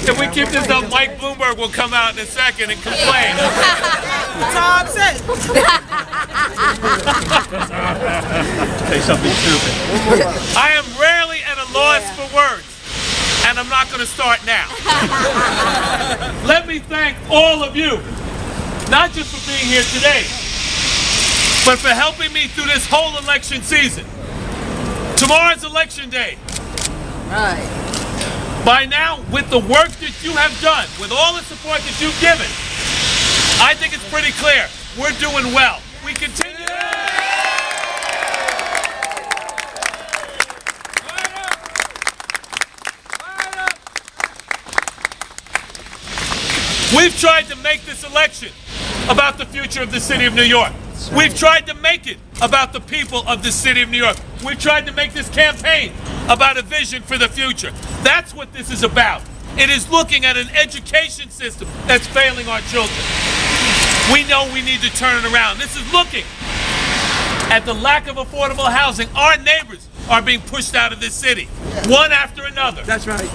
If we keep this up, Mike Bloomberg will come out in a second and complain. Thompson. Say something stupid. I am rarely at a loss for words, and I'm not going to start now. Let me thank all of you, not just for being here today, but for helping me through this whole election season. Tomorrow's election day. Right. By now, with the work that you have done, with all the support that you've given, I think it's pretty clear we're doing well. We continue. We've tried to make this election about the future of the city of New York. We've tried to make it about the people of the city of New York. We've tried to make this campaign about a vision for the future. That's what this is about. It is looking at an education system that's failing our children. We know we need to turn it around. This is looking at the lack of affordable housing. Our neighbors are being pushed out of this city, one after another. That's right.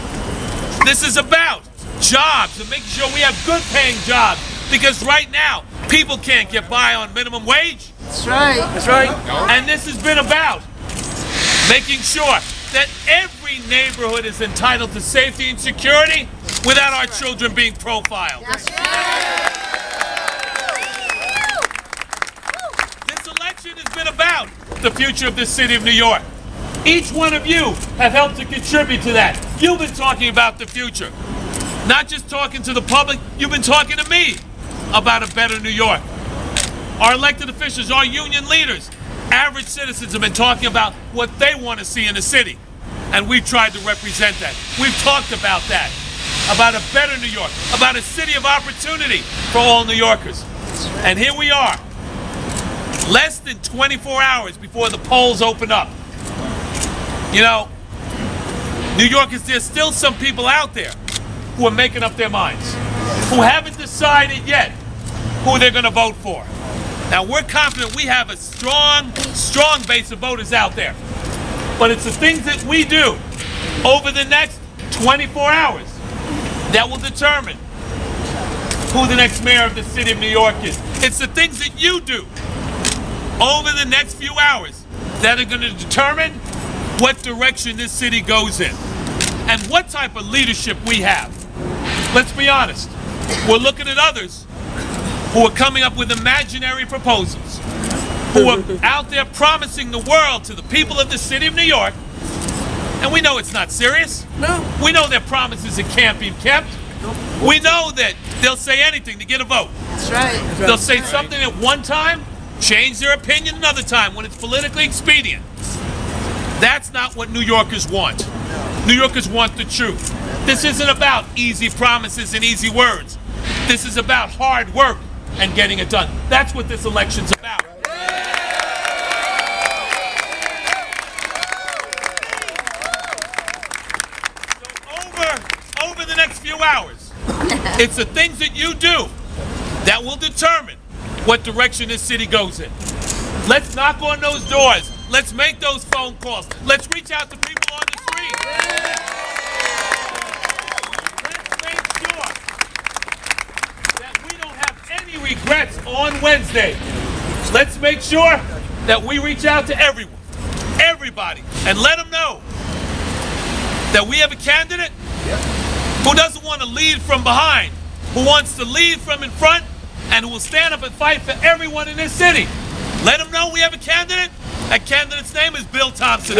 This is about jobs and making sure we have good paying jobs, because right now people can't get by on minimum wage. That's right. That's right. And this has been about making sure that every neighborhood is entitled to safety and security without our children being profiled. That's right. This election has been about the future of the city of New York. Each one of you have helped to contribute to that. You've been talking about the future. Not just talking to the public, you've been talking to me about a better New York. Our elected officials, our union leaders, average citizens have been talking about what they want to see in the city. And we've tried to represent that. We've talked about that, about a better New York, about a city of opportunity for all New Yorkers. And here we are, less than 24 hours before the polls open up. You know, New Yorkers, there's still some people out there who are making up their minds, who haven't decided yet who they're going to vote for. Now, we're confident we have a strong base of voters out there. But it's the things that we do over the next 24 hours that will determine who the next mayor of the city of New York is. It's the things that you do over the next few hours that are going to determine what direction this city goes in and what type of leadership we have. Let's be honest. We're looking at others who are coming up with imaginary proposals, who are out there promising the world to the people of the city of New York, and we know it's not serious. No. We know their promises that can't be kept. We know that they'll say anything to get a vote. That's right. They'll say something at one time, change their opinion another time when it's politically expedient. That's not what New Yorkers want. New Yorkers want the truth. This isn't about easy promises and easy words. This is about hard work and getting it done. That's what this election's about. So over the next few hours, it's the things that you do that will determine what direction this city goes in. Let's knock on those doors. Let's make those phone calls. Let's reach out to people on the street. Let's make sure that we don't have any regrets on Wednesday. Let's make sure that we reach out to everyone, everybody, and let them know that we have a candidate who doesn't want to lead from behind, who wants to lead from in front, and who will stand up and fight for everyone in this city. Let them know we have a candidate. That candidate's name is Bill Thompson.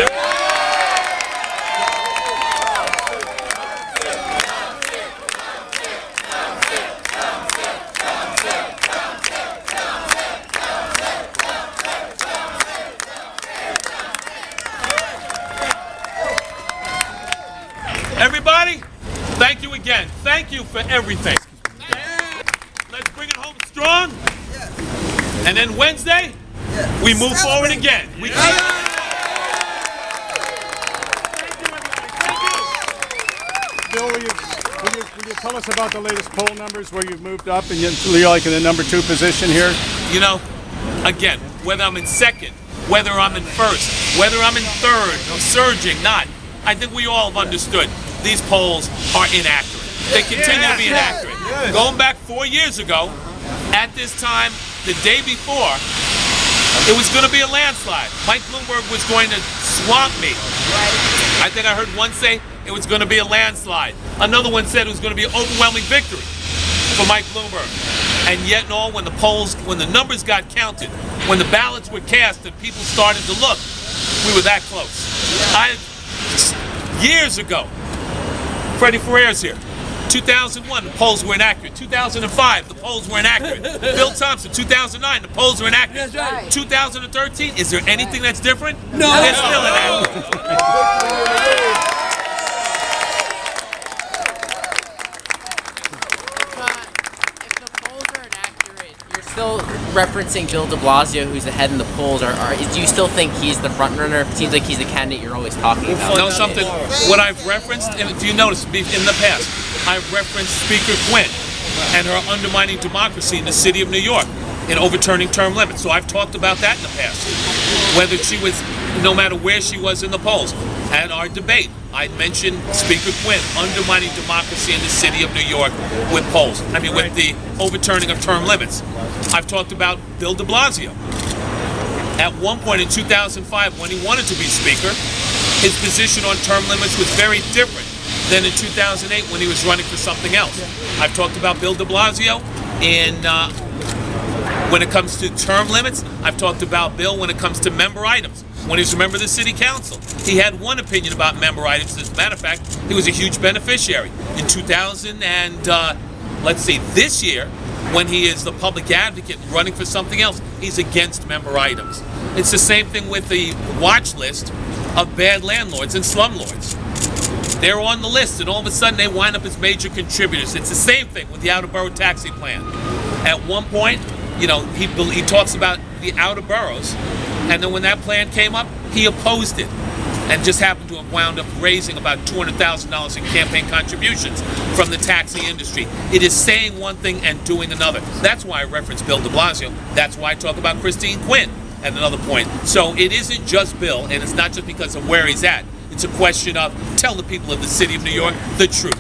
Everybody, thank you again. Thank you for everything. Let's bring it home strong. And then Wednesday, we move forward again. We keep... Thank you, everybody. Thank you. Bill, will you tell us about the latest poll numbers where you've moved up and you're like in the number 2 position here? You know, again, whether I'm in second, whether I'm in first, whether I'm in third or surging, not, I think we all have understood these polls are inaccurate. They continue to be inaccurate. Going back 4 years ago, at this time, the day before, it was going to be a landslide. Mike Bloomberg was going to swamp me. I think I heard one say it was going to be a landslide. Another one said it was going to be an overwhelming victory for Mike Bloomberg. And yet and all, when the polls, when the numbers got counted, when the ballots were cast and people started to look, we were that close. Years ago, Freddie Ferrer's here. 2001, the polls were inaccurate. 2005, the polls were inaccurate. Bill Thompson, 2009, the polls were inaccurate. That's right. 2013, is there anything that's different? No. They're still inaccurate. If the polls are inaccurate, you're still referencing Bill de Blasio, who's ahead in the polls. Do you still think he's the front runner? It seems like he's the candidate you're always talking about. Know something? What I've referenced, if you notice, in the past, I've referenced Speaker Quinn and her undermining democracy in the city of New York in overturning term limits. So I've talked about that in the past. Whether she was, no matter where she was in the polls. At our debate, I mentioned Speaker Quinn undermining democracy in the city of New York with polls. I mean, with the overturning of term limits. I've talked about Bill de Blasio. At one point in 2005, when he wanted to be Speaker, his position on term limits was very different than in 2008 when he was running for something else. I've talked about Bill de Blasio when it comes to term limits. I've talked about Bill when it comes to member items. When he was a member of the city council, he had one opinion about member items. As a matter of fact, he was a huge beneficiary. In 2000 and, this year, when he is the public advocate running for something else, he's against member items. It's the same thing with the watch list of bad landlords and slumlords. They're on the list, and all of a sudden they wind up as major contributors. It's the same thing with the out-of-borough taxi plan. At one point, he talks about the outer boroughs, and then when that plan came up, he opposed it, and just happened to have wound up raising about $200,000 in campaign contributions from the taxi industry. It is saying one thing and doing another. That's why I reference Bill de Blasio. That's why I talk about Christine Quinn at another point. So it isn't just Bill, and it's not just because of where he's at. It's a question of tell the people of the city of New York the truth.